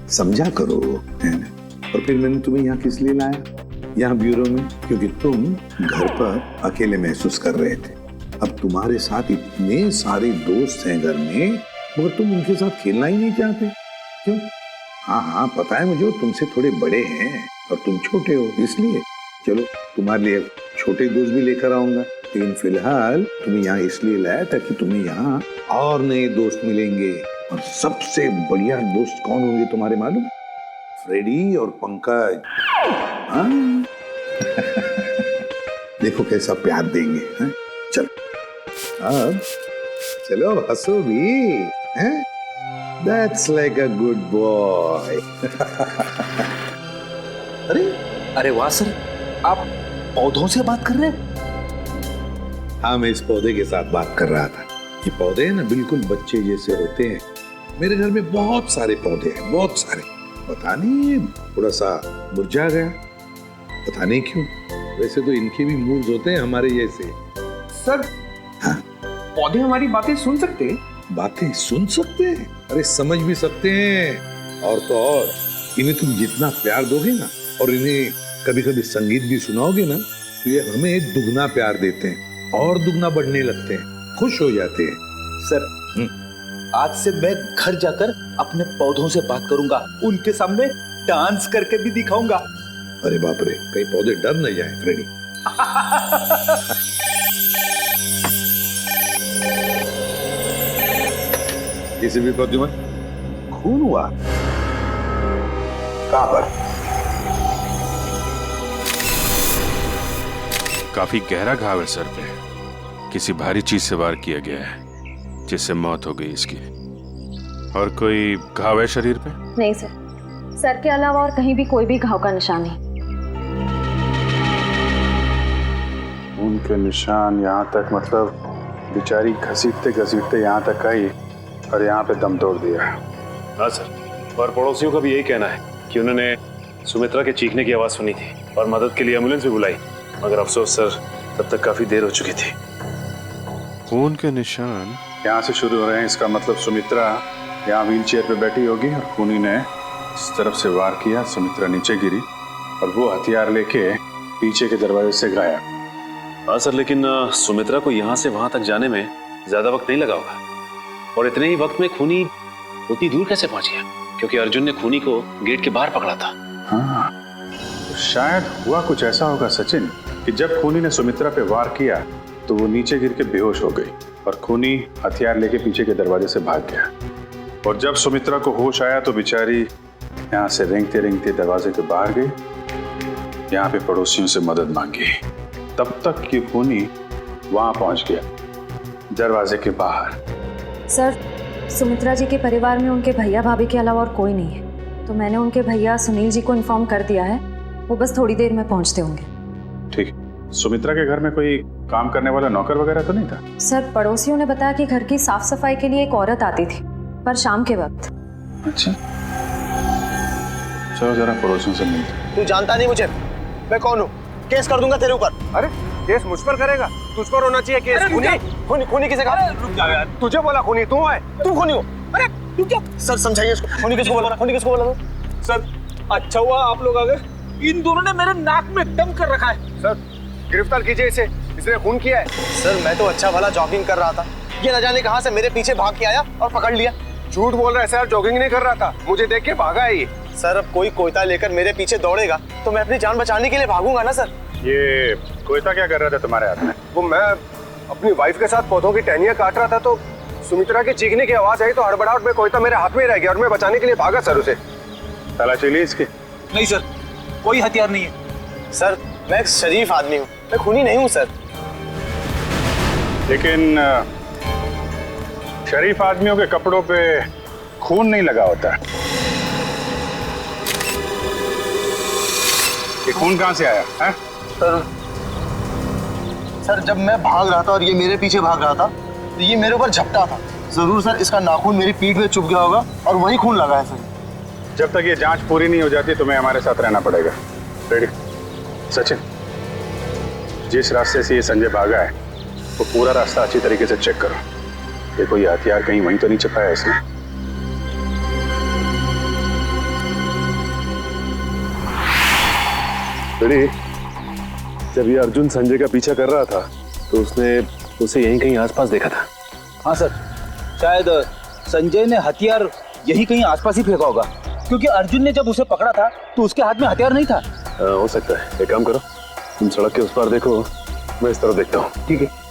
समझा करो, है ना? और फिर मैंने तुम्हें यहाँ किस लिए लाया, यहाँ ब्यूरो में, क्योंकि तुम घर पर अकेले महसूस कर रहे थे। अब तुम्हारे साथ इतने सारे दोस्त हैं घर में, मगर तुम उनके साथ खेलना ही नहीं चाहते, क्यों? हाँ, पता है मुझे, तुमसे थोड़े बड़े हैं और तुम छोटे हो, इसलिए। चलो, तुम्हारे लिए छोटे दोस्त भी लेकर आऊंगा, लेकिन फिलहाल तुम्हें यहाँ इसलिए लाया ताकि तुम्हें यहाँ और नए दोस्त मिलेंगे। और सबसे बढ़िया दोस्त कौन होंगे तुम्हारे मालूम? फ्रेडी और पंकज। हाँ? देखो कैसा प्यार देंगे, हैं? चलो अब चलो, हंसो भी, हैं? That's like a good boy. अरे वाह सर, आप पौधों से बात कर रहे हैं? हाँ, मैं इस पौधे के साथ बात कर रहा था। ये पौधे ना बिल्कुल बच्चे जैसे होते हैं। मेरे घर में बहुत सारे पौधे हैं, बहुत सारे। पता नहीं थोड़ा सा मुरझा गया, पता नहीं क्यों। वैसे तो इनके भी मूड्स होते हैं हमारे जैसे। सर, हाँ? पौधे हमारी बातें सुन सकते हैं? बातें सुन सकते हैं? अरे समझ भी सकते हैं। और तो और इन्हें तुम जितना प्यार दोगे ना, और इन्हें कभी कभी संगीत भी सुनाओगे ना, तो ये हमें दुगना प्यार देते हैं और दुगना बढ़ने लगते हैं, खुश हो जाते हैं। सर, आज से मैं घर जाकर अपने पौधों से बात करूंगा, उनके सामने डांस करके भी दिखाऊंगा। अरे बाप रे, कहीं पौधे डर न जाए फ्रेडी। किसी भी पौधे में खून हुआ? कहां पर? काफी गहरा घाव है सर पे, किसी भारी चीज से वार किया गया है जिससे मौत हो गई इसकी। और कोई घाव है शरीर पे? नहीं सर, सर के अलावा और कहीं भी कोई भी घाव का निशान नहीं। उनके निशान यहाँ तक, मतलब बेचारी घसीटते घसीटते यहाँ तक आई और यहाँ पे दम तोड़ दिया। हाँ सर, और पड़ोसियों का भी यही कहना है कि उन्होंने सुमित्रा के चीखने की आवाज़ सुनी थी और मदद के लिए एम्बुलेंस भी बुलाई, मगर अफसोस सर, तब तक काफ़ी देर हो चुकी थी। खून के निशान यहाँ से शुरू हो रहे हैं, इसका मतलब सुमित्रा यहाँ व्हील चेयर पे बैठी होगी और खूनी ने इस तरफ से वार किया, सुमित्रा नीचे गिरी और वो हथियार लेके पीछे के दरवाजे से गायब। हाँ सर, लेकिन सुमित्रा को यहाँ से वहाँ तक जाने में ज़्यादा वक्त नहीं लगा होगा, और इतने ही वक्त में खूनी उतनी दूर कैसे पहुँच गया? क्योंकि अर्जुन ने खूनी को गेट के बाहर पकड़ा था। हाँ, तो शायद हुआ कुछ ऐसा होगा सचिन कि जब खूनी ने सुमित्रा पे वार किया तो वो नीचे गिर के बेहोश हो गई और खूनी हथियार लेके पीछे के दरवाजे से भाग गया। और जब सुमित्रा को होश आया तो बेचारी यहाँ से रेंगते रेंगते दरवाजे के बाहर गई, यहाँ पे पड़ोसियों से मदद मांगी। तब तक ये खूनी वहां पहुंच गया, दरवाजे के बाहर। सर, सुमित्रा जी के परिवार में उनके भैया भाभी के अलावा और कोई नहीं है, तो मैंने उनके भैया सुनील जी को इन्फॉर्म कर दिया है, वो बस थोड़ी देर में पहुंचते होंगे। ठीक। सुमित्रा के घर में कोई काम करने वाला नौकर वगैरह तो नहीं था? सर, पड़ोसियों ने बताया कि घर की साफ सफाई के लिए एक औरत आती थी, पर शाम के वक्त। अच्छा, चलो जरा पड़ोसियों से मिलते। तू जानता नहीं मुझे, मैं कौन हूँ? केस कर दूंगा तेरे ऊपर। अरे केस मुझ पर करेगा? तुझ पर होना चाहिए केस। खूनी खूनी किसे कहा? रुक जा यार, तुझे बोला खूनी तू है? तू खूनी हो? अरे तू क्या? सर समझाइए इसको, खूनी किसको बोला? खूनी किसको बोला? सर, अच्छा हुआ आप लोग आ गए, इन दोनों ने मेरे नाक में दम कर रखा है। सर, गिरफ्तार कीजिए इसे, इसने खून किया है। सर, मैं तो अच्छा भला जॉगिंग कर रहा था, ये न जाने कहां से मेरे पीछे भाग के आया और पकड़ लिया। झूठ बोल रहा है सर, जॉगिंग नहीं कर रहा था, मुझे देख के भागा है ये। सर, अब कोई कोयता लेकर मेरे पीछे दौड़ेगा तो मैं अपनी जान बचाने के लिए भागूंगा ना सर। ये कोयता क्या कर रहा था तुम्हारे हाथ में? वो मैं अपनी वाइफ के साथ पौधों की टहनियां काट रहा था, तो सुमित्रा के चीखने की आवाज आई तो हड़बड़ाहट में कोयता मेरे हाथ में रह गया और मैं बचाने के लिए भागा सर उसे। तलाशी ली इसकी? नहीं सर, कोई हथियार नहीं है। सर, मैं एक शरीफ आदमी हूँ, मैं खूनी नहीं हूँ सर। लेकिन शरीफ आदमियों के कपड़ों पे खून नहीं लगा होता। ये खून कहाँ से आया है? सर, जब मैं भाग रहा था और ये मेरे पीछे भाग रहा था तो ये मेरे ऊपर झपटा था। जरूर सर, इसका नाखून मेरी पीठ में चुभ गया होगा और वही खून लगा है सर। जब तक ये जांच पूरी नहीं हो जाती तुम्हें हमारे साथ रहना पड़ेगा। रेडी? सचिन, जिस रास्ते से ये संजय भागा है वो पूरा रास्ता अच्छी तरीके से चेक करो। देखो ये हथियार कहीं वहीं तो नहीं छिपाया इसने। अरे जब ये अर्जुन संजय का पीछा कर रहा था तो उसने उसे यहीं कहीं आसपास देखा था। हाँ सर, शायद संजय ने हथियार यही कहीं आसपास ही फेंका होगा, क्योंकि अर्जुन ने जब उसे पकड़ा था तो उसके हाथ में हथियार नहीं था। हो सकता है। एक काम करो, तुम सड़क के उस पार देखो, मैं इस तरफ देखता हूँ। ठीक है।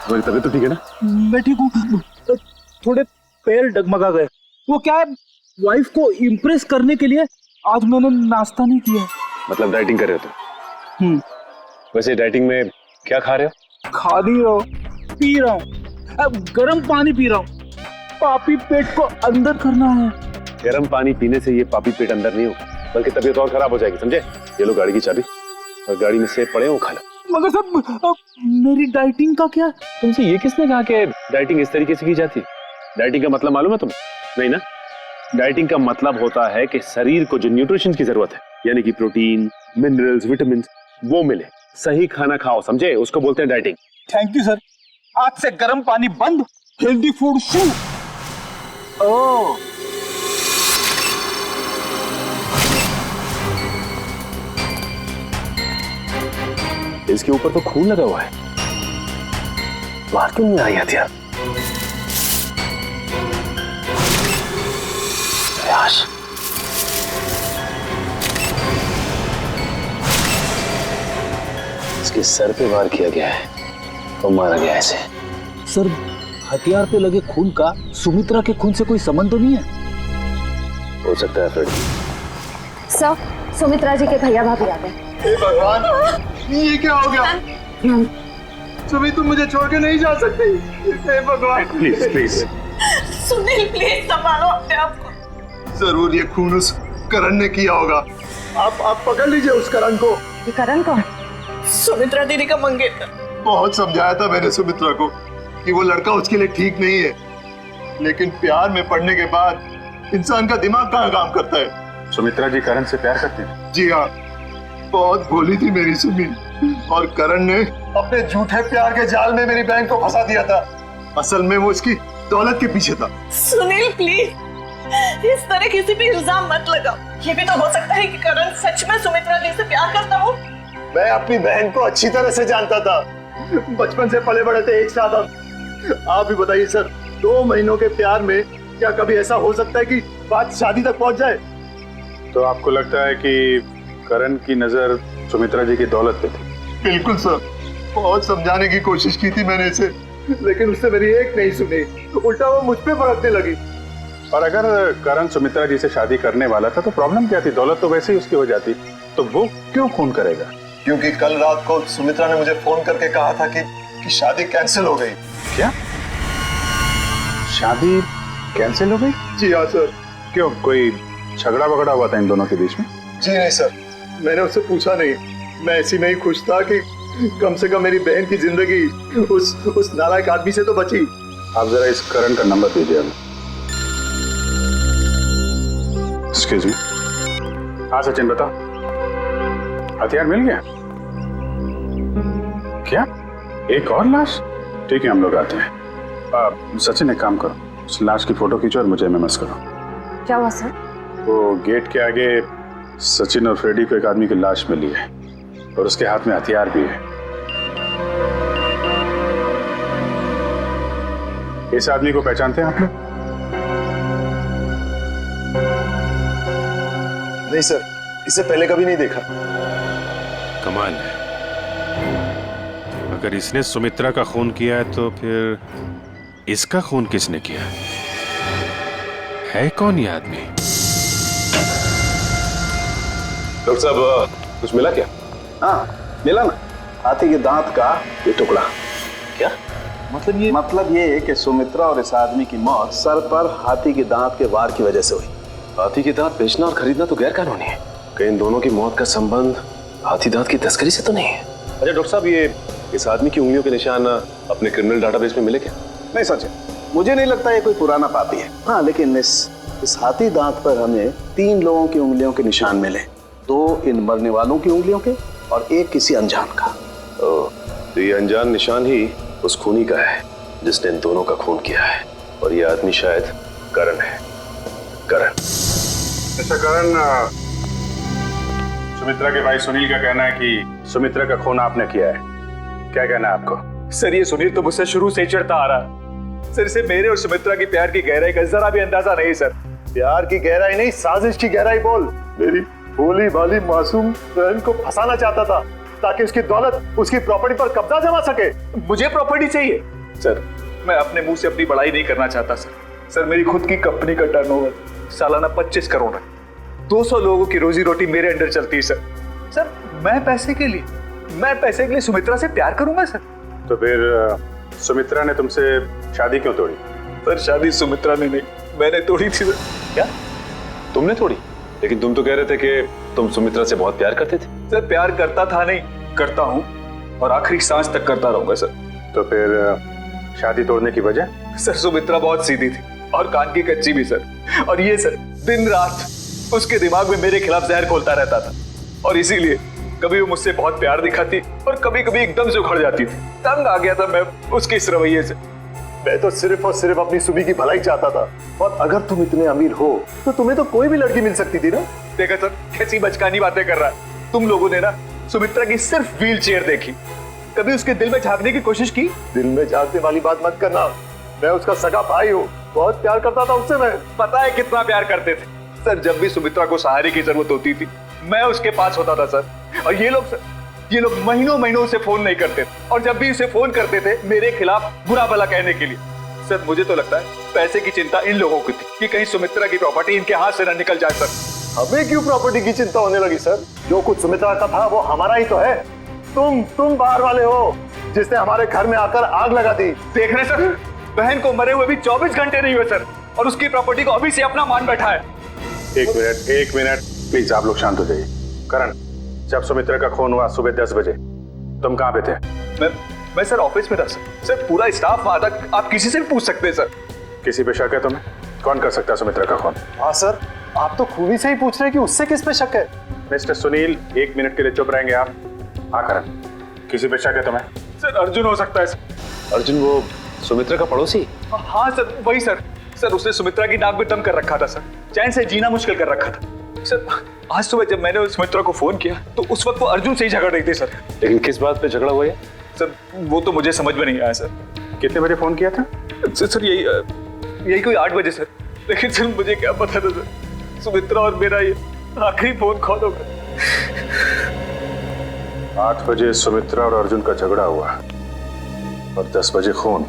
तुम्हारी तबीयत तो ठीक है ना? मैं ठीक हूँ, थोड़े पैर डगमगा गए। वो क्या है, वाइफ को इम्प्रेस करने के लिए आज मैंने नाश्ता नहीं किया। मतलब डाइटिंग कर रहे हो तुम? वैसे डाइटिंग में क्या खा रहे हो? खा नहीं रहा हूँ, पी रहा हूँ। अब गर्म पानी पी रहा हूँ। पापी पेट को अंदर करना है। गर्म पानी पीने से ये पापी पेट अंदर नहीं होगा, बल्कि तबीयत और खराब हो जाएगी, समझे? ये लो गाड़ी की चाबी, और गाड़ी में सेब पड़े हो, खा लो। मगर सब मेरी डाइटिंग का क्या? तुमसे ये किसने कहा कि डाइटिंग इस तरीके से की जाती है? डाइटिंग का मतलब मालूम है तुम्हें? नहीं ना? डाइटिंग का मतलब होता है कि शरीर को जो न्यूट्रिशन की जरूरत है, यानी कि प्रोटीन, मिनरल्स, विटामिन, वो मिले। सही खाना खाओ, समझे? उसको बोलते हैं डाइटिंग। Thank you sir. आज से गर्म पानी बंद, हेल्दी फूड शुरू। ओह, इसके ऊपर तो खून लगा हुआ है, बाहर क्यों नहीं आई हथियार? प्रयास। इसके सर पे वार किया गया है और मारा गया ऐसे। सर हथियार पे लगे खून का सुमित्रा के खून से कोई संबंध तो नहीं है? हो सकता है फ्रेड। सर, सुमित्रा जी के भैया भाभी आ गए। हे भगवान, ये क्या हो गया? सुमी, तुम मुझे छोड़ के नहीं जा सकती। हे भगवान, प्लीज प्लीज। सुनील प्लीज संभालो अपने आप को। जरूर ये खून उस करण ने किया होगा। आप पकड़ लीजिए उस करण को। ये करण कौन? सुमित्रा दीदी का मंगेतर। बहुत समझाया था मैंने सुमित्रा को कि वो लड़का उसके लिए ठीक नहीं है, लेकिन प्यार में पड़ने के बाद इंसान का दिमाग कहाँ काम करता है। सुमित्रा जी करण से प्यार करती हैं? जी हाँ, बहुत भोली थी मेरी सुमी, और करण ने अपने झूठे प्यार के जाल में मेरी बहन को फंसा दिया था। असल में वो इसकी दौलत के पीछे था। सुनील प्लीज, इस तरह किसी भी इल्जाम मत लगाओ। ये भी तो हो सकता है कि करण सच में सुमित्रा दी से प्यार करता हो। मैं अपनी बहन को अच्छी तरह से जानता था, बचपन से पले बड़े थे एक साथ। आप भी बताइए सर, 2 महीनों के प्यार में क्या कभी ऐसा हो सकता है कि बात शादी तक पहुंच जाए? तो आपको लगता है कि करण की नजर सुमित्रा जी की दौलत पे थी? बिल्कुल सर, बहुत समझाने की कोशिश की थी मैंने इसे, लेकिन उसने मेरी एक नहीं सुनी, उल्टा वो मुझ पे भड़कने लगी। और अगर करण सुमित्रा जी से शादी करने वाला था तो प्रॉब्लम क्या थी? दौलत तो वैसे ही उसकी हो जाती, तो वो क्यों खून करेगा? क्योंकि कल रात को सुमित्रा ने मुझे फोन करके कहा था कि शादी कैंसिल हो गई। क्या? शादी कैंसिल हो गई? जी हाँ सर। क्यों, कोई झगड़ा वगड़ा हुआ था इन दोनों के बीच में? जी नहीं सर, मैंने उससे पूछा नहीं। मैं ऐसी में ही खुश था कि कम से कम मेरी बहन की जिंदगी उस नालायक आदमी से तो बची। आप जरा इस करण का नंबर दीजिए हमें। Excuse me. हाँ सचिन बताओ, हथियार मिल गया? क्या? एक और लाश? ठीक है, हम लोग आते हैं। सचिन एक काम करो, उस लाश की फोटो खींचो और मुझे एमएमएस करो। क्या हुआ सर? वो गेट के आगे सचिन और फ्रेडी को एक आदमी की लाश मिली है और उसके हाथ में हथियार भी है। इस आदमी को पहचानते हैं आप लोग? नहीं सर, इसे पहले कभी नहीं देखा। कमाल है, अगर इसने सुमित्रा का खून किया है तो फिर इसका खून किसने किया? है कौन ये आदमी? डॉक्टर साहब, कुछ मिला क्या? हाँ मिला ना, हाथी के दांत का ये टुकड़ा। क्या मतलब ये है कि सुमित्रा और इस आदमी की मौत सर पर हाथी के दांत के वार की वजह से हुई। हाथी के दांत बेचना और खरीदना तो गैर कानूनी है। कहीं इन दोनों की मौत का संबंध हाथी दांत की तस्करी से तो नहीं है? अच्छा डॉक्टर साहब, ये इस आदमी की उंगलियों के निशान अपने क्रिमिनल डाटाबेस में मिले क्या? नहीं सच, मुझे नहीं लगता ये कोई पुराना पापी है। हाँ, लेकिन इस हाथी दांत पर हमें 3 लोगों की उंगलियों के निशान मिले, 2 इन मरने वालों की उंगलियों के और 1 किसी अनजान का। तो ये अनजान निशान ही उस खूनी का है जिसने इन दोनों का खून किया है, और ये आदमी शायद करण है। करण। अच्छा करण, सुमित्रा के भाई सुनील का कहना है कि सुमित्रा का खून आपने किया है, क्या कहना है आपको? सर ये सुनील तो मुझसे शुरू से ही चढ़ता आ रहा है सर। इसे मेरे और सुमित्रा की प्यार की गहराई का जरा भी अंदाजा नहीं सर। प्यार की गहराई नहीं, साजिश की गहराई बोल। मेरी भोली भाली मासूम बहन को फंसाना चाहता था ताकि उसकी दौलत, उसकी प्रॉपर्टी पर कब्जा जमा सके। मुझे प्रॉपर्टी चाहिए सर। मैं अपने मुंह से अपनी बड़ाई नहीं करना चाहता सर। सर मेरी खुद की कंपनी का टर्नओवर सालाना 25 करोड़ है। 200 लोगों की रोजी रोटी मेरे अंडर चलती है सर। सर मैं पैसे के लिए सुमित्रा से प्यार करूंगा सर। तो फिर सुमित्रा ने तुमसे शादी क्यों तोड़ी? सर शादी सुमित्रा ने नहीं, मैंने तोड़ी थी सर। क्या तुमने तोड़ी? लेकिन तुम तो कह रहे थे कि तुम सुमित्रा से बहुत प्यार करते थे। सर प्यार करता था नहीं, करता हूँ और आखिरी सांस तक करता रहूंगा सर। तो फिर शादी तोड़ने की वजह? सर सुमित्रा बहुत सीधी थी और कान की कच्ची भी सर। और ये सर दिन रात उसके दिमाग में मेरे खिलाफ जहर घोलता रहता था, और इसीलिए कभी वो मुझसे बहुत प्यार दिखाती और कभी कभी एकदम से उखड़ जाती थी। तंग आ गया था मैं उसके इस रवैये से। मैं तो सिर्फ और सिर्फ अपनी सुबी की भलाई चाहता था, और अगर तुम इतने अमीर हो तो तुम्हें तो कोई भी लड़की मिल सकती थी ना। देखा सर कैसी बचकानी बातें कर रहा है। तुम लोगों ने ना सुमित्रा की सिर्फ व्हील चेयर देखी, कभी उसके दिल में झांकने की कोशिश की? दिल में झांकने वाली बात मत करना। मैं उसका सगा भाई हूँ, बहुत प्यार करता था उससे। मैं पता है कितना प्यार करते थे सर। जब भी सुमित्रा को सहारे की जरूरत होती थी मैं उसके पास होता था सर। और ये लोग महीनों महीनों से फोन नहीं करते थे, और जब भी उसे फोन करते थे मेरे खिलाफ बुरा भला कहने के लिए। सर मुझे तो लगता है पैसे की चिंता इन लोगों की थी कि कहीं सुमित्रा की प्रॉपर्टी इनके हाथ से न निकल जाए सर। हमें क्यों प्रॉपर्टी की चिंता होने लगी सर? जो कुछ सुमित्रा का था वो हमारा ही तो है। तुम बाहर वाले हो जिसने हमारे घर में आकर आग लगा दी। देख रहे सर, बहन को मरे हुए भी 24 घंटे नहीं हुए सर, और उसकी प्रॉपर्टी को अभी से अपना मान बैठा है। एक मिनट प्लीज, आप लोग शांत हो जाइए। करण, जब सुमित्रा का खून हुआ सुबह 10 बजे तुम कहाँ पे थे? मैं सर ऑफिस में था सर। पूरा स्टाफ वहां था, आप किसी से भी पूछ सकते हैं सर। किसी पे शक है तुम्हें? कौन कर सकता है सुमित्रा का खून? हाँ सर, आप तो खूनी से ही पूछ रहे हैं कि उससे किस पे शक है। मिस्टर सुनील, 1 मिनट के लिए चुप रहेंगे आप? हाँ करण, किसी पे शक है तुम्हें? सर अर्जुन हो सकता है सर। अर्जुन वो सुमित्रा का पड़ोसी? हाँ सर वही सर। सर उसने सुमित्रा की नाक में दम कर रखा था सर, चैन से जीना मुश्किल कर रखा था सर। आज सुबह जब मैंने सुमित्रा को फोन किया तो उस वक्त वो अर्जुन से ही झगड़ रही थी सर। लेकिन किस बात पे झगड़ा हुआ है सर? वो तो मुझे समझ में नहीं आया सर। कितने बजे फोन किया था? सर यही कोई 8 बजे सर। लेकिन सर मुझे क्या पता था सर, सुमित्रा और मेरा ये आखिरी फोन कॉल होगा। 8 बजे सुमित्रा और अर्जुन का झगड़ा हुआ और 10 बजे खून।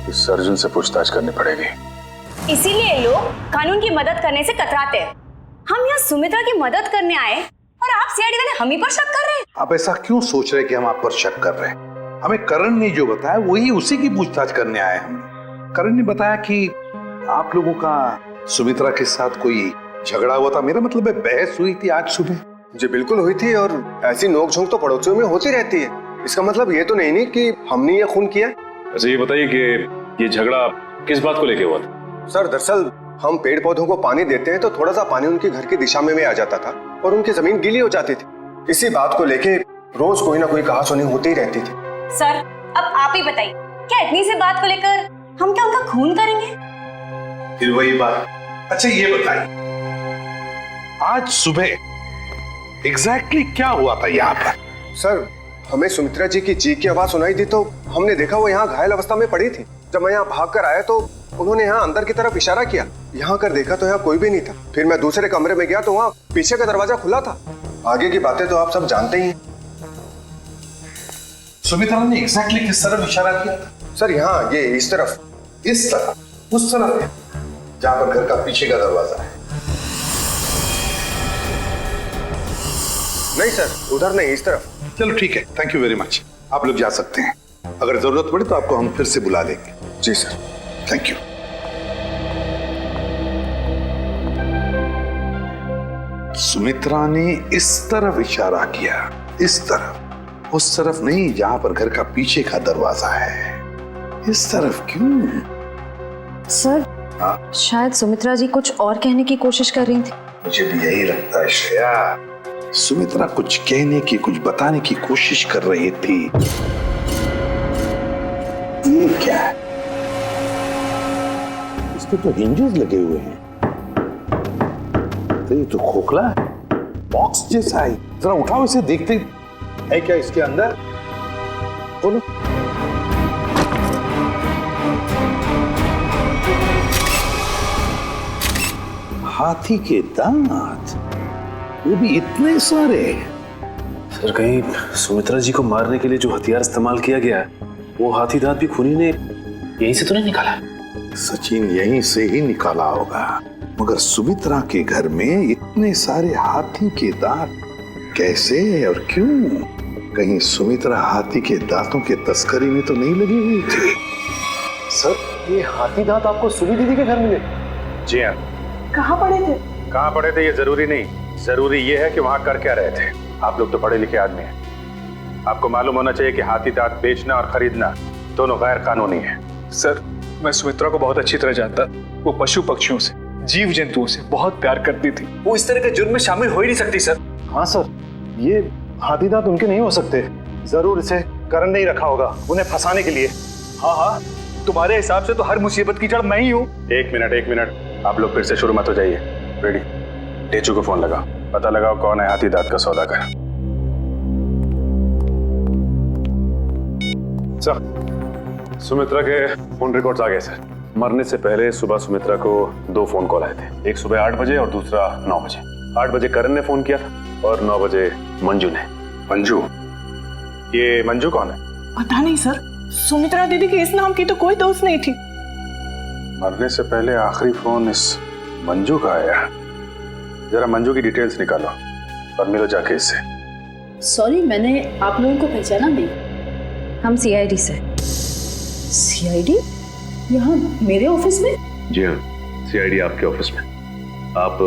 इस अर्जुन से पूछताछ करनी पड़ेगी। इसीलिए लोग कानून की मदद करने से कतराते हैं। हम यहाँ सुमित्रा की मदद करने आए और आप सीआईडी वाले हम ही पर शक कर रहे हैं। आप ऐसा क्यों सोच रहे हैं कि हम आप पर शक कर रहे हैं? हमें करण ने जो बताया वही उसी की पूछताछ करने आए हम। करण ने बताया कि आप लोगों का सुमित्रा के साथ कोई झगड़ा हुआ था। मेरा मतलब है बहस हुई थी आज सुबह। जी बिल्कुल हुई थी, और ऐसी नोकझोंक तो पड़ोसियों में होती रहती है। इसका मतलब ये तो नहीं कि हमने ये खून किया। अच्छा ये बताइए कि ये झगड़ा किस बात को लेके हुआ था? सर दरअसल हम पेड़ पौधों को पानी देते हैं तो थोड़ा सा पानी उनके घर की दिशा में आ जाता था और उनकी जमीन गीली हो जाती थी। इसी बात को लेके रोज कोई ना कोई कहासुनी होती ही रहती थी। सर अब आप ही बताइए, क्या इतनी सी बात को लेकर हम क्या उनका खून करेंगे? फिर वही बात। अच्छा ये बताइए, आज सुबह एग्जैक्टली क्या हुआ था यहाँ पर? सर हमें सुमित्रा जी की चीख की आवाज सुनाई दी तो हमने देखा वो यहाँ घायल अवस्था में पड़ी थी। जब मैं यहाँ भाग कर आया तो उन्होंने यहाँ अंदर की तरफ इशारा किया। यहाँ कर देखा तो यहाँ कोई भी नहीं था। फिर मैं दूसरे कमरे में गया तो वहाँ पीछे का दरवाजा खुला था। आगे की बातें तो आप सब जानते ही हैं। सुमित्रा ने एग्जैक्टली किस तरफ इशारा किया था? सर यहाँ ये इस तरफ, इस तरफ, उस तरफ जहाँ पर घर का पीछे का दरवाजा है। नहीं सर, उधर नहीं, इस तरफ। चलो ठीक है, थैंक यू वेरी मच। आप लोग जा सकते हैं। अगर जरूरत पड़े तो आपको हम फिर से बुला लेंगे। जी सर, थैंक यू। सुमित्रा ने इस तरफ इशारा किया, इस तरफ, उस तरफ नहीं जहां पर घर का पीछे का दरवाजा है। इस तरफ क्यों? सर शायद सुमित्रा जी कुछ और कहने की कोशिश कर रही थी। मुझे भी यही लगता है श्रेया। सुमित्रा कुछ कहने की, कुछ बताने की कोशिश कर रही थी। ये क्या है? इसके तो हिंजेस लगे हुए हैं। तो ये तो खोखला है, बॉक्स जैसा है। जरा उठाओ इसे, देखते है क्या इसके अंदर। बोलो। हाथी के दांत, वो भी इतने सारे। सर कहीं सुमित्रा जी को मारने के लिए जो हथियार इस्तेमाल किया गया है वो हाथी दांत भी खूनी ने यहीं से तो नहीं निकाला? सचिन यहीं से ही निकाला होगा, मगर सुमित्रा के घर में इतने सारे हाथी के दांत कैसे और क्यों? कहीं सुमित्रा हाथी के दांतों के तस्करी में तो नहीं लगी हुई थी? सर ये हाथी दांत आपको सुनी दीदी के घर मिले? जी हाँ। कहाँ पड़े थे? कहाँ पड़े थे ये जरूरी नहीं, जरूरी ये है कि वहां कर क्या रहे थे। आप लोग तो पढ़े लिखे आदमी हैं, आपको मालूम होना चाहिए कि हाथी दांत बेचना और खरीदना दोनों गैर कानूनी है। सर मैं सुमित्रा को बहुत अच्छी तरह जानता। वो पशु पक्षियों से, जीव जंतुओं से बहुत प्यार करती थी। वो इस तरह के जुर्म में शामिल हो ही नहीं सकती सर। हाँ सर, ये हाथी दांत उनके नहीं हो सकते। जरूर इसे करण ने ही रखा होगा उन्हें फंसाने के लिए। हाँ हाँ, तुम्हारे हिसाब से तो हर मुसीबत की जड़ मैं ही हूँ। एक मिनट, आप लोग फिर से शुरू मत हो जाइए। रेडी, टेचू को फोन लगाओ, पता लगाओ कौन है हाथी दांत का सौदागर। सर सुमित्रा के फोन रिकॉर्ड्स आ गए सर। मरने से पहले सुबह सुमित्रा को 2 फोन कॉल आए थे, एक सुबह 8 बजे और दूसरा 9 बजे। 8 बजे करण ने फोन किया था और 9 बजे मंजू ने। मंजू? ये मंजू कौन है? पता नहीं सर, सुमित्रा दीदी के इस नाम की तो कोई दोस्त नहीं थी। मरने से पहले आखिरी फोन इस मंजू का आया। जरा मंजू की डिटेल्स निकालो और मिलो जाके इससे। सॉरी, मैंने आप लोगों को पहचाना नहीं। हम सीआईडी से। सीआईडी? यहाँ मेरे ऑफिस में? जी हाँ, सीआईडी आपके ऑफिस में। आप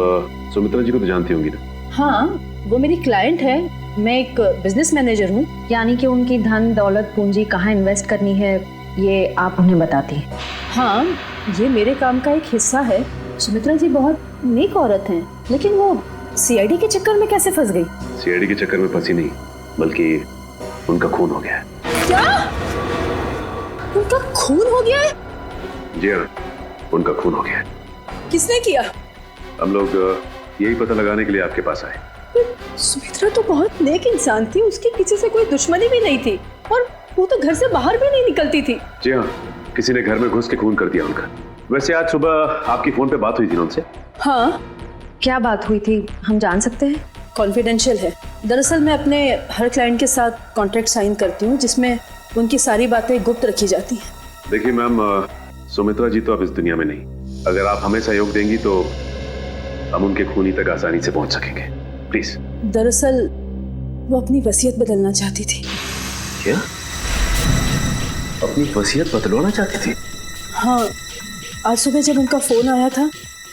सुमित्रा जी को तो जानती होंगी ना? हाँ, वो मेरी क्लाइंट है। मैं एक बिजनेस मैनेजर हूँ। यानी कि उनकी धन दौलत पूंजी कहाँ इन्वेस्ट करनी है ये आप उन्हें बताती हैं? हाँ, ये मेरे काम का एक हिस्सा है। सुमित्रा जी बहुत नेक औरत हैं, लेकिन वो सीआईडी के चक्कर में कैसे फंस गई? सीआईडी के चक्कर में फंसी नहीं, बल्कि उनका खून हो गया है। क्या? उनका खून हो गया है? जी हाँ, उनका खून हो गया है। किसने किया? हम लोग यही पता लगाने के लिए आपके पास आए। सुमित्रा तो बहुत नेक इंसान थी, उसकी किसी से कोई दुश्मनी भी नहीं थी और वो तो घर से बाहर भी नहीं निकलती थी। जी हाँ, किसी ने घर में घुस के खून कर दिया उनका। वैसे आज सुबह आपकी फोन पे बात हुई थी ना उनसे? हाँ। क्या बात हुई थी, हम जान सकते हैं? कॉन्फिडेंशियल है। दरअसल मैं अपने हर क्लाइंट के साथ कॉन्ट्रैक्ट साइन करती हूँ जिसमें उनकी सारी बातें गुप्त रखी जाती हैं। देखिए मैम, सुमित्रा जी तो अब इस दुनिया में नहीं। अगर आप हमें सहयोग देंगी तो हम उनके खूनी तक आसानी से पहुंच सकेंगे। प्लीज। दरअसल वो अपनी वसीयत बदलना चाहती थी। क्या? अपनी वसीयत बदलवाना चाहती थी? हाँ, आज सुबह जब उनका फोन आया था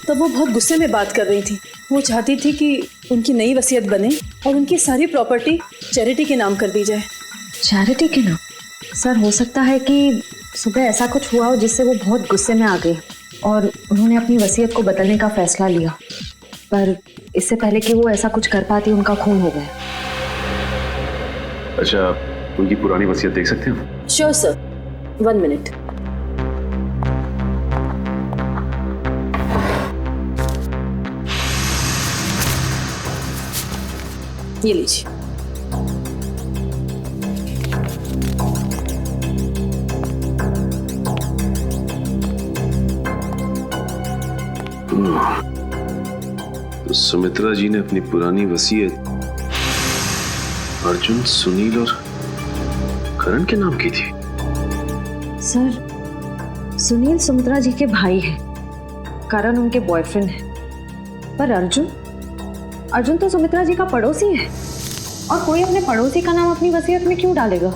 तब वो बहुत गुस्से में बात कर रही थी। वो चाहती थी कि उनकी नई वसीयत बने और उनकी सारी प्रॉपर्टी चैरिटी के नाम कर दी जाए। चैरिटी के नाम? सर हो सकता है कि सुबह ऐसा कुछ हुआ हो जिससे वो बहुत गुस्से में आ गई और उन्होंने अपनी वसीयत को बदलने का फैसला लिया, पर इससे पहले कि वो ऐसा कुछ कर पाती उनका खून हो गया। अच्छा, उनकी पुरानी वसीयत देख सकते हैं? Sure sir, 1 minute. ये लीजिए। तो सुमित्रा जी ने अपनी पुरानी वसीयत अर्जुन, सुनील और करण के नाम की थी। सर सुनील सुमित्रा जी के भाई हैं, करण उनके बॉयफ्रेंड है, पर अर्जुन तो सुमित्रा जी का पड़ोसी है और कोई अपने पड़ोसी का नाम अपनी वसीयत में क्यों डालेगा?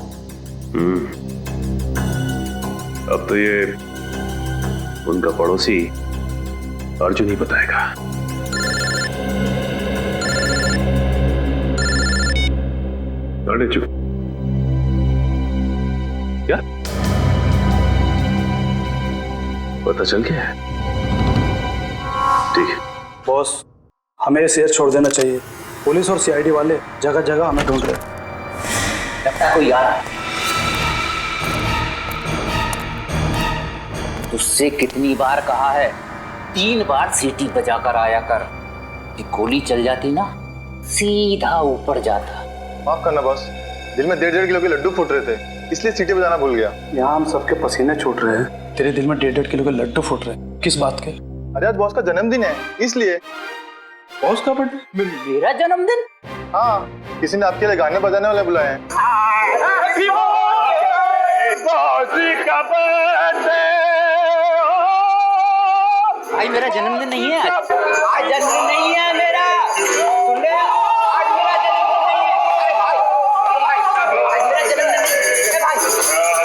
अब तो ये उनका पड़ोसी अर्जुन ही बताएगा। अरे चुप। क्या पता चल गया है? ठीक है बॉस, हमें शेयर छोड़ देना चाहिए। पुलिस और सीआईडी वाले जगह जगह हमें ढूंढ रहे। लगता है कोई आ रहा है। तुझसे कितनी बार कहा है, 3 बार सीटी बजाकर आया कर। कि गोली चल जाती ना, सीधा ऊपर जाता। माफ करना बॉस, दिल में 1.5 किलो के लड्डू फूट रहे थे, इसलिए सीटी बजाना भूल गया। यहाँ हम सबके पसीने छूट रहे हैं, तेरे दिल में 1.5 किलो के लड्डू फूट रहे हैं। किस बात के? अरे आज बॉस का जन्मदिन है, इसलिए। बॉस का बर्थडे? मेरा जन्मदिन? हाँ, किसी ने आपके लिए गाने बजाने वाले बुलाए हैं। भाई मेरा जन्मदिन नहीं है आज जन्मदिन नहीं है मेरा। सुन ले, आज मेरा जन्मदिन नहीं है। अरे भाई, आज मेरा जन्मदिन नहीं है। भाई,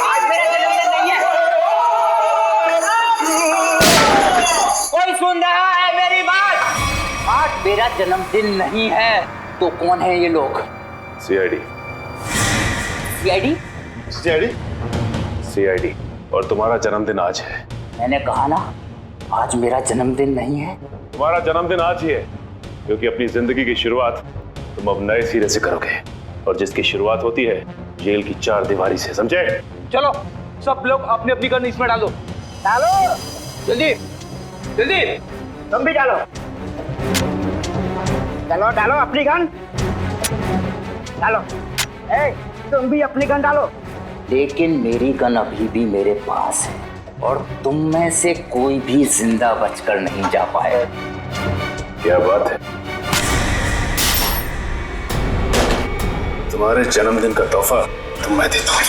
आज मेरा जन्मदिन नहीं है। कोई सुन रहा है मेरी बात? आज मेरा जन्मदिन नहीं है। तो कौन है ये लोग? सीआईडी। सीआईडी? सीआईडी? सीआईडी। और तुम्हारा जन्मदिन आज है। मैंने कहा ना, आज मेरा जन्मदिन नहीं है। तुम्हारा जन्मदिन आज ही है, क्योंकि अपनी जिंदगी की शुरुआत तुम अब नए सिरे से करोगे, और जिसकी शुरुआत होती है जेल की 4 दीवारी से, समझे? चलो सब लोग अपनी अपनी गन इसमें डालो। डालो जल्दी जल्दी। तुम भी डालो। डालो डालो अपनी गन डालो। ए, तुम भी अपनी गन डालो। लेकिन मेरी गन अभी भी मेरे पास है, और तुम में से कोई भी जिंदा बचकर नहीं जा पाए। क्या बात है? तुम्हारे जन्मदिन का तोहफा तो मैं देता हूँ।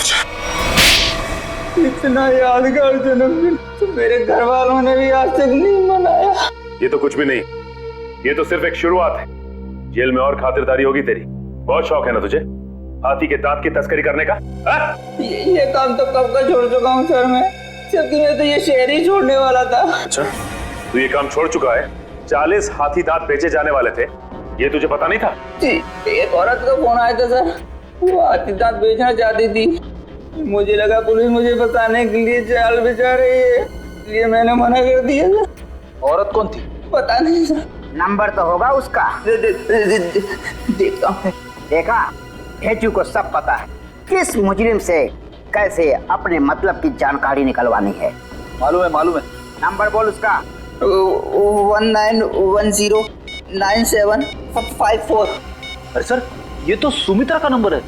इतना यादगार जन्मदिन तो मेरे घर वालों ने भी आज तक नहीं मनाया। ये तो कुछ भी नहीं, ये तो सिर्फ एक शुरुआत है। जेल में और खातिरदारी होगी तेरी। बहुत शौक है ना तुझे हाथी के दांत की तस्करी करने का? ये काम तो कब का छोड़ चुका हूँ सर मैं, जबकि मैं तो ये शहर ही छोड़ने वाला था। अच्छा, तू ये काम छोड़ चुका है? 40 हाथी दांत बेचे जाने वाले थे, ये तुझे पता नहीं था? जी, एक औरत का फोन आया था सर, वो हाथी दांत बेचना चाहती थी। मुझे लगा पुलिस मुझे बताने के लिए जाल बिछा रही है, इसलिए मैंने मना कर दिया सर। औरत कौन थी? पता नहीं सर। नंबर तो होगा उसका। देखता हूँ। देखा, भेजू को सब पता है किस मुजरिम से कैसे अपने मतलब की जानकारी निकलवानी है। मालूम है मालूम है। नंबर बोल उसका। 19109754। अरे सर, ये तो सुमित्रा का नंबर है।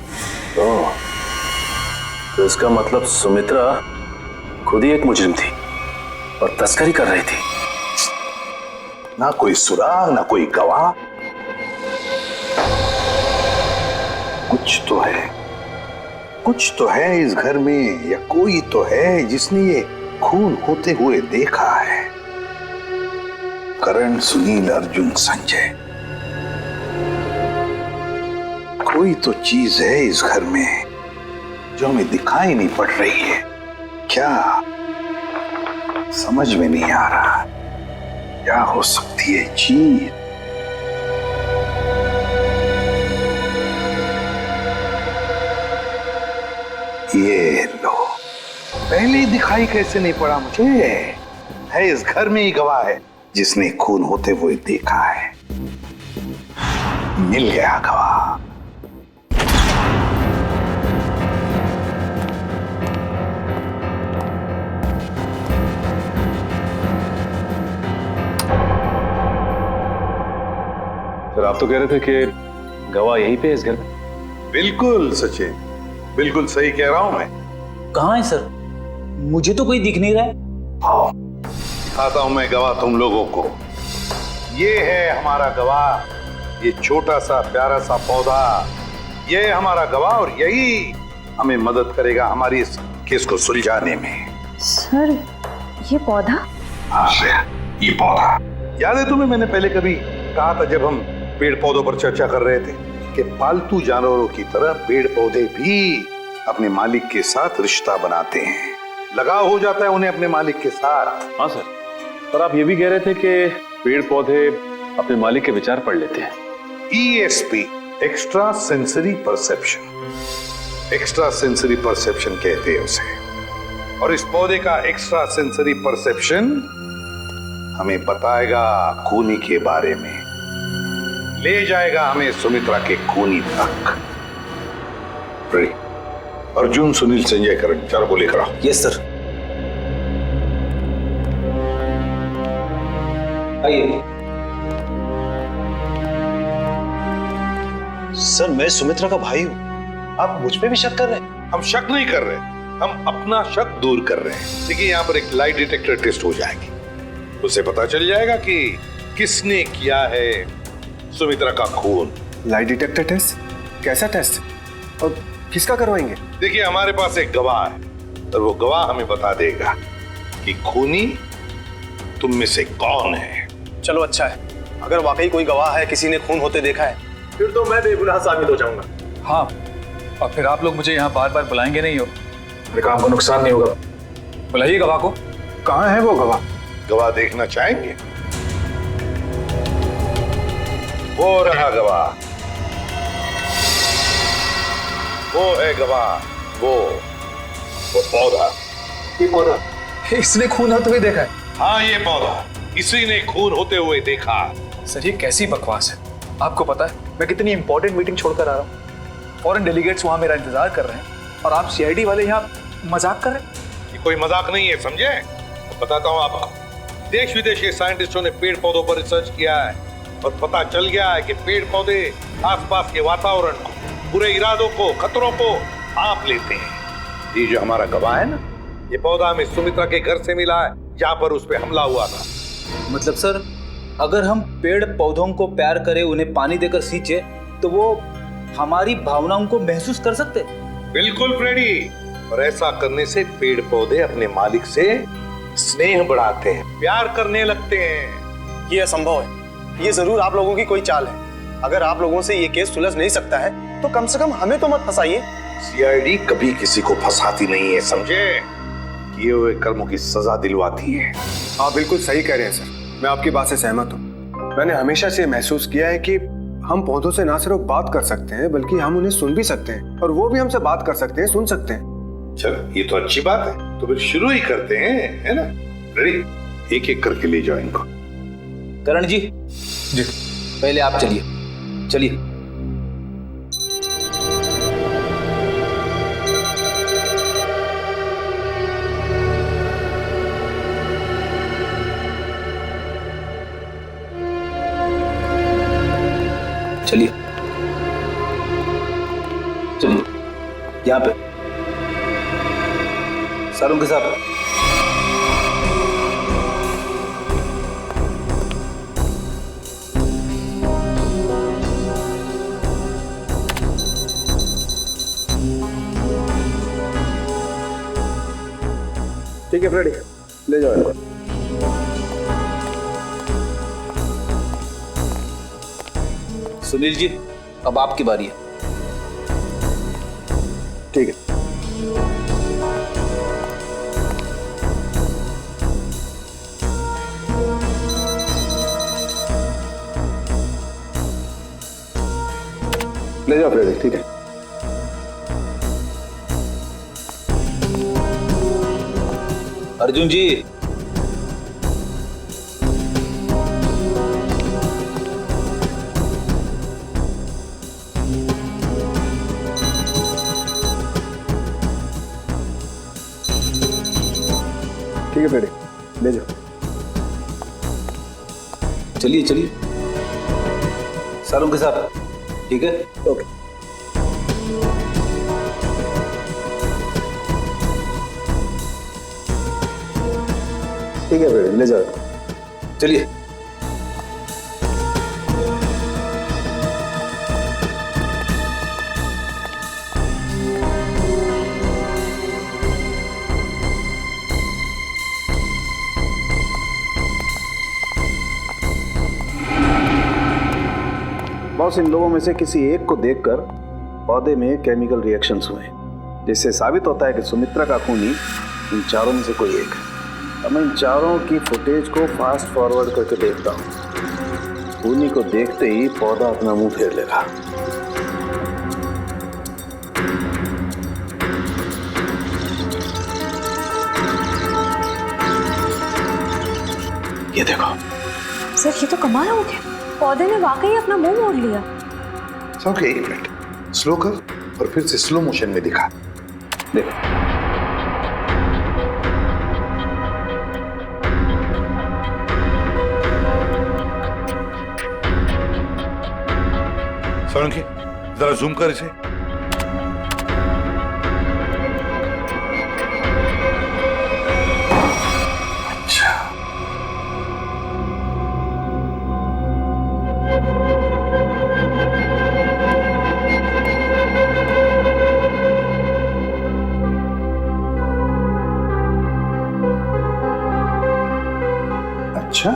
तो इसका मतलब सुमित्रा खुद ही एक मुजरिम थी और तस्करी कर रही थी। ना कोई सुराग ना कोई गवाह, कुछ तो है इस घर में, या कोई तो है जिसने ये खून होते हुए देखा है। करण, सुनील, अर्जुन, संजय, कोई तो चीज है इस घर में जो हमें दिखाई नहीं पड़ रही है। क्या समझ में नहीं आ रहा, क्या हो सकती है चीज? ये लो, पहले ही दिखाई कैसे नहीं पड़ा मुझे? है इस घर में ही गवाह है जिसने खून होते हुए देखा है। मिल गया गवाह। सर, आप तो कह रहे थे कि गवाह यहीं पे है इस घर में? बिल्कुल सचिन, बिल्कुल सही कह रहा हूं मैं। कहाँ है सर? मुझे तो कोई दिख नहीं रहा है। आओ, दिखाता हूं मैं गवाह तुम लोगों को। ये है हमारा गवाह, ये छोटा सा प्यारा सा पौधा, ये है हमारा गवाह, और यही हमें मदद करेगा हमारी इस केस को सुलझाने में। सर, ये पौधा? हाँ, ये पौधा याद है तुम्हें? मैंने पहले कभी कहा था जब हम पेड़ पौधों पर चर्चा कर रहे थे कि पालतू जानवरों की तरह पेड़ पौधे भी अपने मालिक के साथ रिश्ता बनाते हैं, लगाव हो जाता है उन्हें अपने मालिक के साथ। हाँ सर, पर आप ये भी कह रहे थे कि पेड़ पौधे अपने मालिक के विचार पढ़ लेते हैं। ESP, extra sensory perception, extra sensory perception कहते हैं उसे। और इस पौधे का एक्स्ट्रा सेंसरी परसेप्शन हमें बताएगा खूनी के बारे में। ले जाएगा हमें सुमित्रा के खूनी तक। रेडी? अर्जुन, सुनील, संजय, करण, चारों को लेकर आओ। Yes sir. आइए। सर मैं सुमित्रा का भाई हूं, आप मुझ पे भी शक कर रहे हैं? हम शक नहीं कर रहे, हम अपना शक दूर कर रहे हैं। देखिए यहाँ पर एक लाइट डिटेक्टर टेस्ट हो जाएगी, उससे पता चल जाएगा कि किसने किया है सुमित्रा का खून। Light detector test? कैसा टेस्ट और किसका करवाएंगे? देखिए हमारे पास एक गवाह है और वो गवाह हमें बता देगा कि खूनी तुम में से कौन है। चलो अच्छा है, अगर वाकई कोई गवाह है, किसी ने खून होते देखा है, फिर तो मैं बेगुनाह साबित हो जाऊंगा। हाँ, और फिर आप लोग मुझे यहाँ बार बार बुलाएंगे नहीं हो, मेरे काम को नुकसान नहीं होगा। बुलाइए गवाह को। कहाँ है वो गवाह? गवाह देखना चाहेंगे? वो रहा गवाह, वो है गवाह, वो पौधा। ये पौधा? इसने खून होते हुए देखा है? हाँ ये पौधा, इसी ने खून होते हुए देखा। सर ये कैसी बकवास है? आपको पता है मैं कितनी इंपॉर्टेंट मीटिंग छोड़कर आ रहा हूँ, फॉरेन डेलीगेट्स वहां मेरा इंतजार कर रहे हैं और आप सीआईडी वाले यहाँ मजाक कर रहे हैं? ये कोई मजाक नहीं है, समझे? तो बताता हूँ आपको। देश विदेश के साइंटिस्टों ने पेड़ पौधों पर रिसर्च किया है और पता चल गया है कि पेड़ पौधे आसपास के वातावरण को, बुरे इरादों को, खतरों को भांप लेते हैं। ये जो हमारा गवाह है ना, ये पौधा हमें सुमित्रा के घर से मिला है जहाँ पर उस पर हमला हुआ था। मतलब सर अगर हम पेड़ पौधों को प्यार करें, उन्हें पानी देकर सींचे, तो वो हमारी भावनाओं को महसूस कर सकते? बिल्कुल फ्रेडी, और ऐसा करने से पेड़ पौधे अपने मालिक से स्नेह बढ़ाते हैं, प्यार करने लगते हैं। ये असंभव है, ये जरूर आप लोगों की कोई चाल है। अगर आप लोगों से ये केस सुलझ नहीं सकता है तो कम से कम हमें तो मत फंसाइए। सीआईडी कभी किसी को फंसाती नहीं है, समझे? किए हुए कर्मों की सजा दिलवाती है। आप बिल्कुल सही कह रहे हैं सर, मैं आपकी बात से सहमत हूँ। मैंने हमेशा से महसूस किया है कि हम पौधों से ना सिर्फ बात कर सकते हैं बल्कि हम उन्हें सुन भी सकते हैं और वो भी हमसे बात कर सकते हैं, सुन सकते हैं। चलो ये तो अच्छी बात है, तो फिर शुरू ही करते हैं, है ना? रेडी? एक एक करके ले जाओ इनको। करण जी, जी पहले आप चलिए। चलिए। चलिए चलिए, यहाँ पे सारों के साथ। ठीक है फ्रेडी, ले जाओ इनको। सुनील जी, अब आपकी बारी है। ठीक है। ले जाओ फ्रेडी, ठीक है। अर्जुन जी, ठीक है फ्रेडी, ले जाओ। चलिए चलिए, सारों के साथ। ठीक है, ओके। ठीक है फ्रेडी, ले जाओ। चलिए। बॉस, इन लोगों में से किसी एक को देखकर पौधे में केमिकल रिएक्शंस हुए, जिससे साबित होता है कि सुमित्रा का खूनी इन चारों में से कोई एक है। अब मैं इन चारों की फुटेज को फास्ट फॉरवर्ड करके देखता हूँ। खूनी को देखते ही पौधा अपना मुंह फेर लेगा। ये देखो सर, ये तो कमाल हो गया। पौधे ने वाकई अपना मुंह मोड़ लिया। ओके, एक मिनट स्लो कर और फिर से स्लो मोशन में दिखा। देख सोलंकी, जरा जूम कर इसे। अच्छा, अच्छा,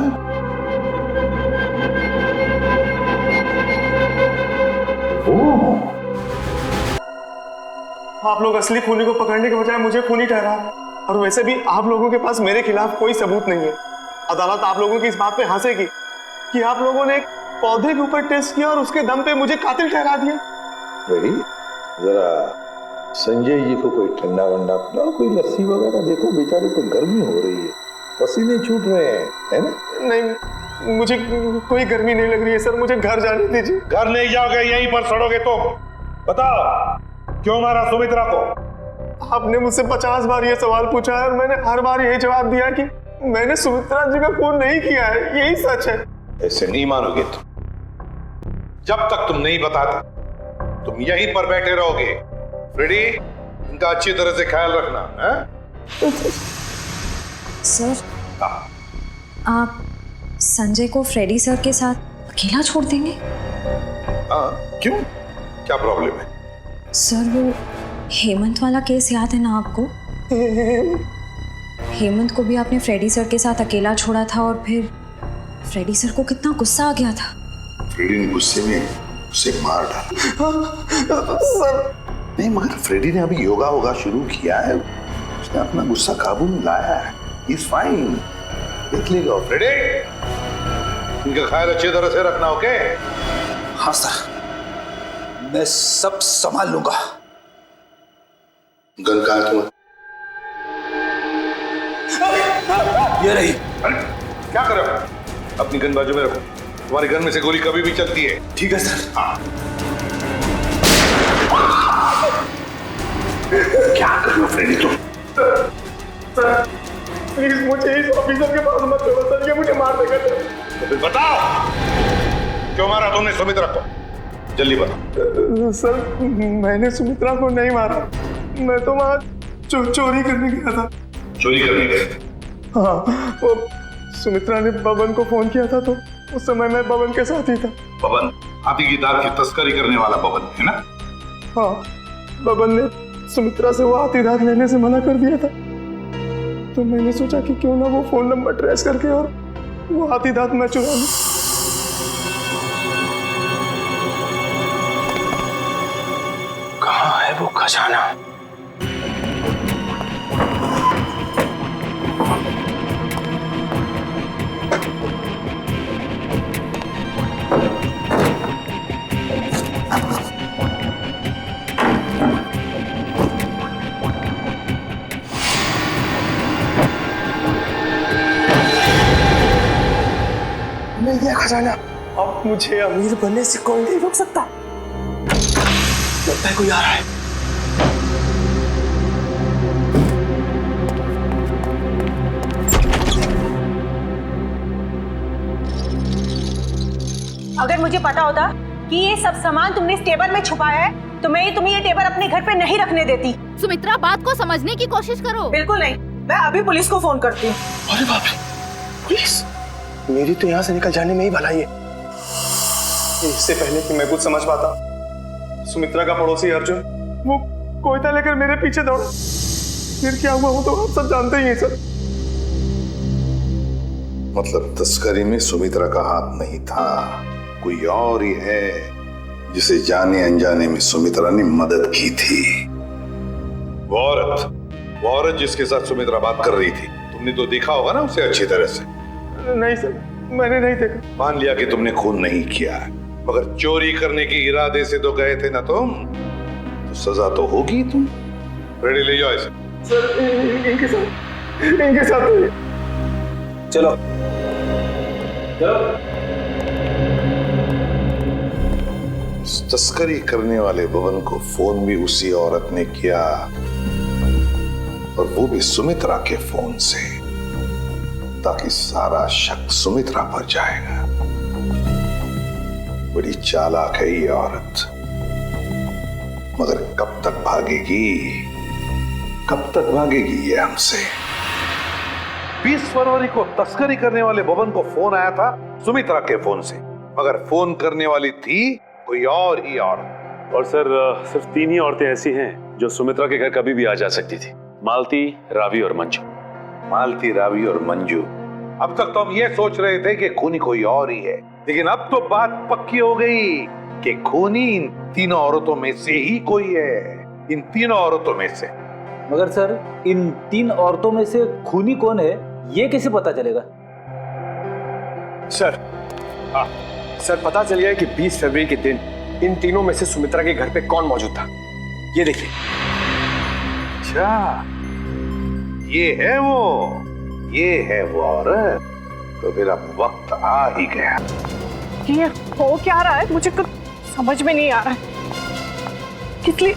आप लोग असली खूनी को पकड़ने के बजाय मुझे खूनी ठहरा, और वैसे भी आप लोगों के पास मेरे खिलाफ कोई सबूत नहीं है। अदालत आप लोगों की इस बात पे हंसेगी कि आप लोगों ने एक पौधे के ऊपर टेस्ट किया और उसके दम पे मुझे कातिल ठहरा दिया। रेडी, जरा संजय जी को कोई ठंडा वंडा पिलाओ, कोई लस्सी वगैरह। देखो बेचारे को गर्मी हो रही है, पसीने छूट रहे हैं, है ना? नहीं, मुझे कोई गर्मी नहीं लग रही है सर, मुझे घर जाने दीजिए। घर नहीं जाओगे, यहीं पर सड़ोगे तुम। बताओ क्यों मारा सुमित्रा को? आपने मुझसे 50 बार ये सवाल पूछा है और मैंने हर बार यही जवाब दिया कि मैंने सुमित्रा जी का खून नहीं किया है, यही सच है। ऐसे नहीं मानोगे तुम। जब तक तुम नहीं बताते तुम यहीं पर बैठे रहोगे। फ्रेडी, इनका अच्छी तरह से ख्याल रखना है? सर, आप संजय को फ्रेडी सर के साथ अकेला छोड़ देंगे? हाँ, क्यों? क्या प्रॉब्लम है? सर, वो हेमंत वाला केस याद है ना आपको? हेमंत को भी आपने फ्रेडी सर के साथ अकेला छोड़ा था और फिर फ्रेडी सर को कितना गुस्सा आ गया था। फ्रेडी ने गुस्से में उसे मार डाला। सर नहीं, मगर फ्रेडी ने अभी योगा होगा शुरू किया है, उसने अपना गुस्सा काबू में लाया है। इज फाइन, देख लेगा। फ्रेडी, इनका ख्याल अच्छी तरह से रखना, ओके? हाँ सर, मैं सब संभाल लूंगा। गन कहाँ है तुम्हारी? ये रही। अरे क्या कर रहे हो? अपनी गन बाजू में रखो, तुम्हारी गन में से गोली कभी भी चलती है। ठीक है सर। हाँ। क्या कर रहे हो फ्रेडी तुम? प्लीज मुझे इस ऑफिसर के पास मत छोड़ो सर, ये मुझे मार देगा। तो फिर बताओ क्यों मारा तुमने सुमित्रा को? जल्दी बताओ। सर, मैंने सुमित्रा को नहीं मारा, मैं तो वहाँ चोरी करने गया था। चोरी करने गए? हाँ, वो सुमित्रा ने बबन को फोन किया था, तो उस समय मैं बबन के साथ ही था। बबन, हाथी की दांत की तस्करी करने वाला बबन, है ना? हाँ, बबन ने सुमित्रा से वो हाथी दांत लेने से मना कर दिया था, तो मैंने सोचा कि क्यों ना वो फोन नंबर ट्रेस करके और वो हाथी दांत मैं चुरा लूं। कहाँ है वो खजाना? मिल गया खजाना। अब मुझे अमीर बनने से कोई नहीं रोक सकता। लगता है कोई आ रहा है। अगर मुझे पता होता कि ये सब सामान तुमने इस टेबल में छुपाया है तो मैं तुम्हें ये टेबल अपने घर पे नहीं रखने देती। सुमित्रा, बात को समझने की कोशिश करो। बिल्कुल नहीं, मैं अभी पुलिस को फोन करती हूँ। अरे बाप रे, पुलिस? मेरी तो यहाँ से निकल जाने में ही भलाई है। इससे पहले कि मैं कुछ समझ पाता, सुमित्रा का पड़ोसी अर्जुन वो कोयता लेकर मेरे पीछे दौड़ा। फिर क्या हुआ वो तो आप सब जानते ही हैं सर। मतलब तस्करी में सुमित्रा का हाथ नहीं था, कोई और ही है जिसे जाने अनजाने में सुमित्रा ने मदद की थी। वो औरत जिसके साथ सुमित्रा बात कर रही थी, तुमने तो देखा होगा ना उसे अच्छी तरह से? नहीं सर, मैंने नहीं देखा। मान लिया कि तुमने खून नहीं किया, मगर चोरी करने के इरादे से तो गए थे ना तुम, तो सजा तो होगी तुम। रेडी, ले जाओ इसे। सर, इनके साथ चलो चलो। तस्करी करने वाले भवन को फोन भी उसी औरत ने किया, और वो भी सुमित्रा के फोन से, ताकि सारा शक सुमित्रा पर जाएगा। बड़ी चालाक है ये औरत, मगर कब तक भागेगी, कब तक भागेगी ये हमसे। 20 फरवरी को तस्करी करने वाले भवन को फोन आया था सुमित्रा के फोन से, मगर फोन करने वाली थी कोई और ही औरत। और सर सिर्फ 3 ही औरतें ऐसी हैं जो सुमित्रा के घर कभी भी आ जा सकती थी, मालती, रावी और मंजू। मालती, रावी और मंजू। अब तक तो हम ये सोच रहे थे कि खूनी कोई और ही है, लेकिन अब तो बात पक्की हो गई कि खूनी इन तीनों औरतों में से ही कोई है, इन तीनों औरतों में से। मगर सर इन 3 औरतों में से खूनी कौन है ये कैसे पता चलेगा? सर सर पता चल गया कि 20 फरवरी के दिन इन तीनों में से सुमित्रा के घर पे कौन मौजूद था। ये देखिए। अच्छा, ये है वो औरत। तो फिर अब वक्त आ ही गया। ये हो क्या रहा है, मुझे कुछ समझ में नहीं आ रहा है। किस लिए?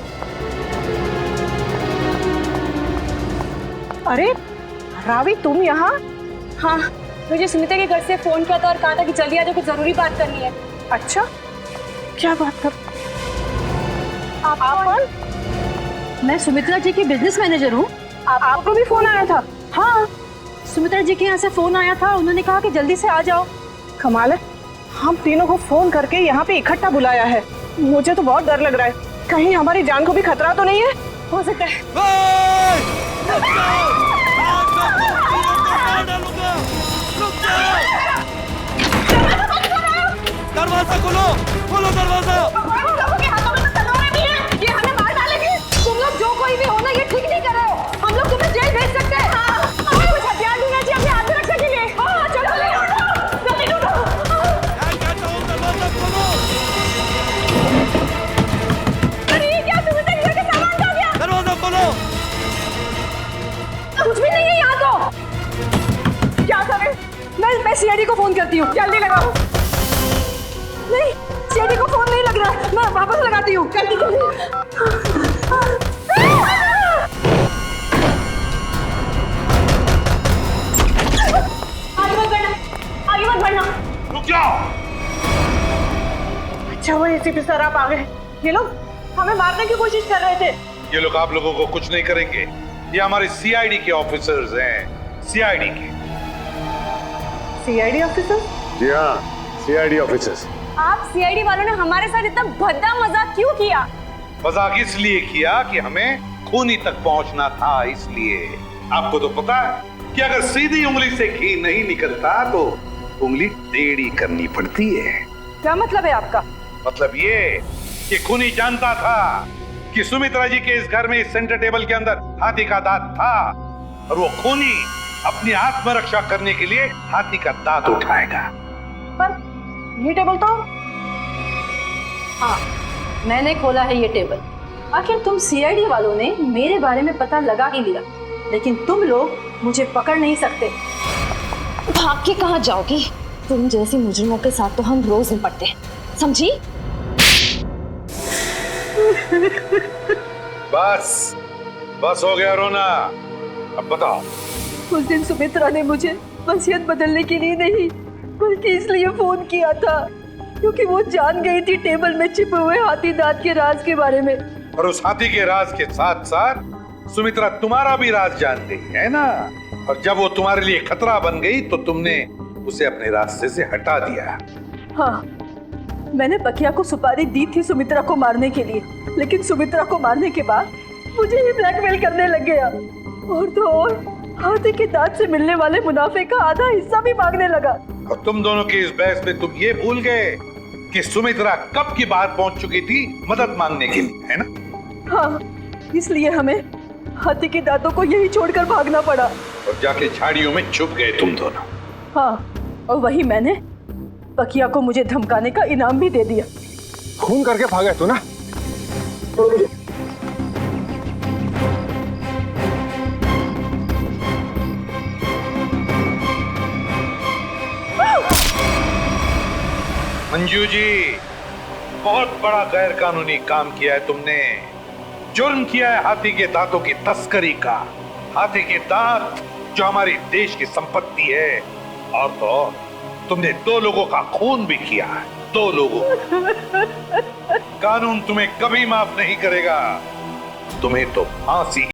अरे रावी, तुम यहाँ? हाँ, मुझे सुमित्रा के घर से फोन किया था और कहा था कि जल्दी आ जाओ, कुछ जरूरी बात करनी है। अच्छा, क्या बात कर? आप कौन? मैं सुमित्रा जी की बिजनेस मैनेजर हूँ। आपको भी फोन आया था? हाँ, सुमित्रा जी के यहाँ से फोन आया था, उन्होंने कहा कि जल्दी से आ जाओ। कमाल है, हम तीनों को फोन करके यहाँ पे इकट्ठा बुलाया है। मुझे तो बहुत डर लग रहा है, कहीं हमारी जान को भी खतरा तो नहीं है? हो सकता है। दरवाजा खोलो, खोलो दरवाजा। ये हमें मार डालेंगे। तुम लोग जो कोई भी हो ना, ये ठीक नहीं कर रहे हो। हम लोग तुम्हें जेल भेज सकते हैं। हमें कुछ हथियार ढूंढना चाहिए अपने आत्मरक्षा के लिए। हाँ, चलो जल्दी ढूंढो। दरवाजा खोलो। अरे ये क्या, सुमित्रा के घर के सामान कहाँ गया? दरवाजा खोलो। कुछ भी नहीं है यहाँ तो। क्या करें? मैं सीआईडी को फोन करती हूँ। जल्दी लगाओ। नहीं, सीआईडी को फोन नहीं लग रहा, मैं वापस लगाती हूँ। जल्दी जल्दी। आगे मत बढ़ना, आगे मत बढ़ना। रुक जाओ। अच्छा वो एसीपी सर आप आ गए। ये लोग हमें मारने की कोशिश कर रहे थे। ये लोग आप लोगों को कुछ नहीं करेंगे, ये हमारे सीआईडी के ऑफिसर्स हैं, सीआईडी के। CID officer? जी हाँ, सीआईडी ऑफिसर्स। आप सीआईडी वालों ने हमारे साथ इतना भद्दा मजाक क्यों किया? मजाक इसलिए किया कि हमें खूनी तक पहुंचना था, इसलिए। आपको तो पता है कि अगर सीधी उंगली से घी नहीं निकलता तो उंगली टेढ़ी करनी पड़ती है। क्या मतलब है आपका? मतलब ये कि खूनी जानता था कि सुमित्रा जी के इस घर में, इस सेंटर टेबल के अंदर हाथी का दांत था, और वो खूनी अपनी आत्मरक्षा करने के लिए हाथी का दांत उठाएगा। पर ये टेबल तो... हाँ, मैंने खोला है ये टेबल। आखिर तुम सीआईडी वालों ने मेरे बारे में पता लगा ही लिया, लेकिन तुम लोग मुझे पकड़ नहीं सकते। भाग के कहाँ जाओगी? तुम जैसे मुजरिमों के साथ तो हम रोज निपटते हैं, समझी? बस बस हो गया रोना, अब बताओ। उस दिन सुमित्रा ने मुझे वसीयत बदलने के लिए नहीं, बल्कि इसलिए फोन किया था क्योंकि वो जान गई थी टेबल में छिपे हुए हाथी दांत के राज के बारे में। और उस हाथी के राज के साथ साथ सुमित्रा तुम्हारा भी राज जान गई है ना, और जब वो तुम्हारे लिए खतरा बन गई तो तुमने उसे अपने रास्ते से हटा दिया। हाँ, मैंने बकिया को सुपारी दी थी सुमित्रा को मारने के लिए, लेकिन सुमित्रा को मारने के बाद मुझे ही ब्लैकमेल करने लग गया। और तो और हाथी के दांत से मिलने वाले मुनाफे का आधा हिस्सा भी मांगने लगा। और तुम दोनों की इस बहस में तुम ये भूल गए कि सुमित्रा कब की बाहर पहुंच चुकी थी मदद मांगने के लिए, है ना? हाँ, इसलिए हमें हाथी के दांतों को यही छोड़कर भागना पड़ा और जाके झाड़ियों में छुप गए तुम दोनों। हाँ, और वही मैंने बकिया को मुझे धमकाने का इनाम भी दे दिया। खून करके भागे तू ना। मंजू जी, बहुत बड़ा गैर कानूनी काम किया है तुमने। जुर्म किया है हाथी के दांतों की तस्करी का। हाथी के दांत जो हमारी देश की संपत्ति है, और तो और तुमने 2 लोगों का खून भी किया है, 2 लोगों। कानून तुम्हें कभी माफ नहीं करेगा, तुम्हें तो फांसी